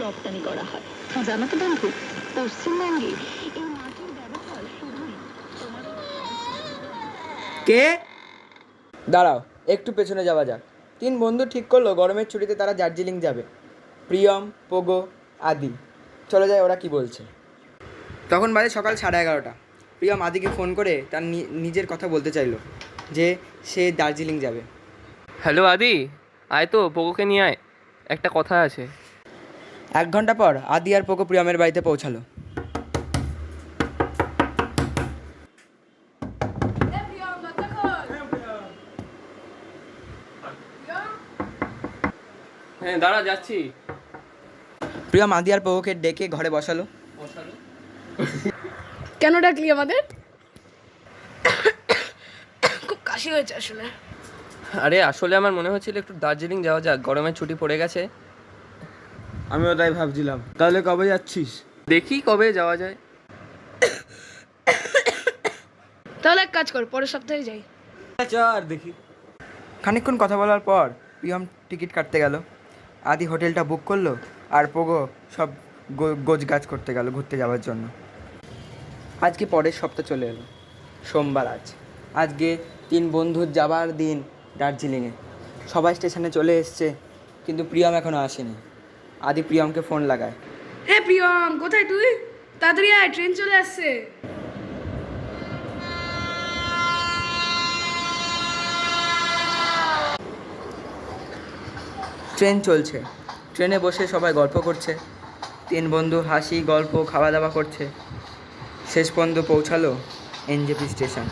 রপ্তানি করা হয়। জানাতে বন্ধু, পশ্চিমবঙ্গে এই মাটির ব্যবহার শুধুই কে? দাঁড়াও, একটু পেছনে যাওয়া যাক। 3 বন্ধু ঠিক করলো গরমের ছুটিতে তারা দার্জিলিং যাবে। প্রিয়ম, পোগো, আদি। চলে যায় ওরা কি বলছে। তখন বাজে সকাল 11:30। প্রিয়ম আদিকে ফোন করে তার নিজের কথা বলতে চাইলো যে সে দার্জিলিং যাবে। হ্যালো আদি, আয় তো, পোগোকে নিয়ে আয়, একটা কথা আছে। 1 ঘন্টা পর আদি আর পোগো প্রিয়মের বাড়িতে পৌঁছালো। হ্যাঁ দাঁড়া, যাচ্ছি। প্রিয়ম আদি আর পোগোকে ডেকে ঘরে বসালো। কেন ডাকলি আমাদের? খুব কাশি হয়েছে আসলে। আরে আসলে আমার মনে হচ্ছিল একটু দার্জিলিং যাওয়া যাক, গরমের ছুটি পড়ে গেছে। আমিও তাই ভাবছিলাম। তাহলে কবে যাচ্ছিস? দেখি কবে যাওয়া যায়। তাহলে এক কাজ কর, পরের সপ্তাহে যাই। আর দেখি। খানিকক্ষণ কথা বলার পর প্রিয়ম টিকিট কাটতে গেল, আদি হোটেলটা বুক করলো, আর পোগো সব গোছগাছ করতে গেল ঘুরতে যাওয়ার জন্য। আজকে পরের সপ্তাহ চলে এলো, সোমবার আজকে 3 বন্ধুর যাবার দিন দার্জিলিংয়ে। সবাই স্টেশনে চলে এসছে, কিন্তু প্রিয়ম এখনও আসেনি। আদি প্রিয়মকে ফোন লাগায়। হে প্রিয়ম, কোথায় তুই? তাড়াতাড়ি আয়, ট্রেন চলে আসছে। ট্রেন চলছে, ট্রেনে বসে সবাই গল্প করছে। 3 বন্ধু হাসি গল্প খাওয়া দাওয়া করছে। শেষ পর্যন্ত পৌঁছালো এনজেপি স্টেশন।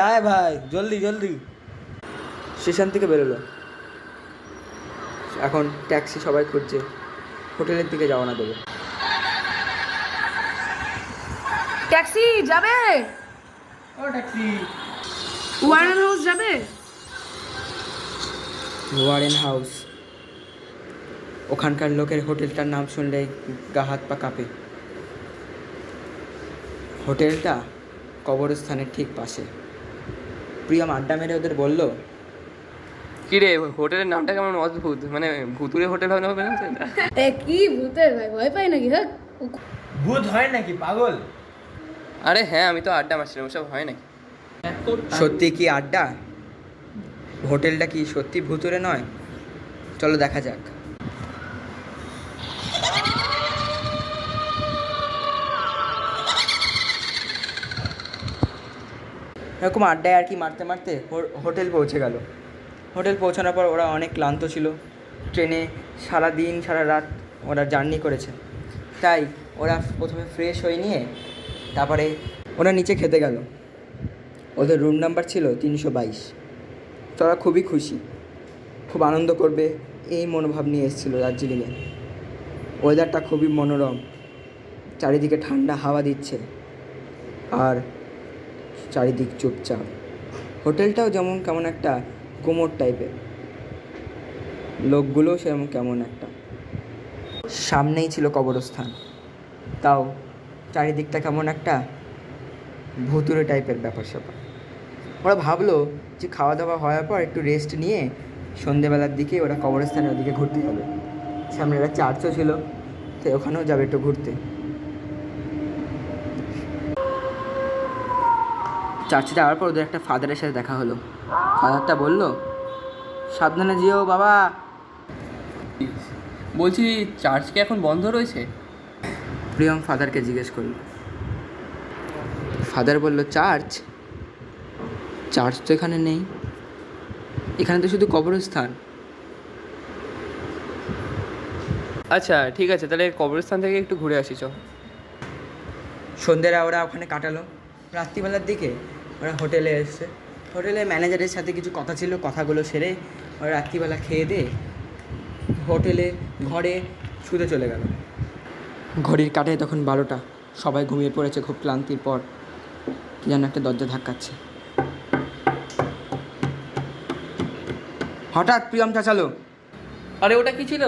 আয় ভাই, জলদি জলদি। স্টেশন থেকে বেরোলো। এখন ট্যাক্সি সবাই খুঁজছে, হোটেলের দিকে রওনা দেবে। ট্যাক্সি যাবে? ও ট্যাক্সি। ওয়ারেন হাউস যাবে? Warren house. ওখানকার লোকের হোটেলটার নাম শুনলেই গা হাত পা কাঁপে। হোটেলটা কবরস্থানের ঠিক পাশে। প্রিয়ম আড্ডা মেরে ওদের বলল, কি রে, হোটেলের নামটা কেমন অদ্ভুত, মানে ভুতুরে হোটেল হবে না? এ কি ভূতের ভাই, ভয় পাই নাকি? হ্যাঁ, ভূত হয় নাকি পাগল? আরে হ্যাঁ, আমি তো আড্ডা মারছিলাম, ওসব হয় নাকি? সত্যি কি আড্ডা? হোটেলটা কি সত্যি ভুতুরে নয়? চলো দেখা যাক। এরকম আড্ডায় আর কি মারতে মারতে হোটেল পৌঁছে গেল। হোটেল পৌঁছানোর পর ওরা অনেক ক্লান্ত ছিল। ট্রেনে সারা দিন সারা রাত ওরা জার্নি করেছে, তাই ওরা প্রথমে ফ্রেশ হয়ে নিয়ে তারপরে ওরা নিচে খেতে গেল। ওদের রুম নাম্বার ছিল 322। ওরা খুবই খুশি, খুব আনন্দ করবে এই মনোভাব নিয়ে এসেছিলো দার্জিলিংয়ে। ওয়েদারটা খুবই মনোরম, চারিদিকে ঠান্ডা হাওয়া দিচ্ছে আর চারিদিক চুপচাপ। হোটেলটাও যেমন কেমন একটা কোমর টাইপের, লোকগুলোও সেরকম কেমন একটা। সামনেই ছিল কবরস্থান, তাও চারিদিকটা কেমন একটা ভুতুরে টাইপের ব্যাপার স্যাপার। ওরা ভাবলো যে খাওয়া দাওয়া হওয়ার পর একটু রেস্ট নিয়ে সন্ধেবেলার দিকে ওরা কবরস্থানের ওদিকে ঘুরতে যাবে। সামনে একটা চার্চও ছিল, তো ওখানেও যাবে একটু ঘুরতে। চার্চে যাওয়ার পর ওদের একটা ফাদারের সাথে দেখা হলো। ফাদারটা বলল, সাবধানে যেও বাবা। বলছি, চার্চ কি এখন বন্ধ রয়েছে? প্রিয়ম ফাদারকে জিজ্ঞেস করলো। ফাদার বলল, চার্চ তো এখানে নেই, এখানে তো শুধু কবরস্থান। আচ্ছা ঠিক আছে, তাহলে কবরস্থান থেকে একটু ঘুরে আসি চ। সন্ধ্যেরা ওরা ওখানে কাটালো। রাত্রিবেলার দিকে ওরা হোটেলে এসছে। হোটেলে ম্যানেজারের সাথে কিছু কথা ছিল, কথাগুলো সেরে ওরা রাত্রিবেলা খেয়ে দিয়ে হোটেলে ঘরে শুতে চলে গেল। ঘড়ির কাঁটায় তখন 12টা। সবাই ঘুমিয়ে পড়েছে খুব ক্লান্তির পর। কি যেন একটা দরজা ধাক্কাচ্ছে। হঠাৎ প্রিয়ম চাচালো, আরে ওটা কি ছিল?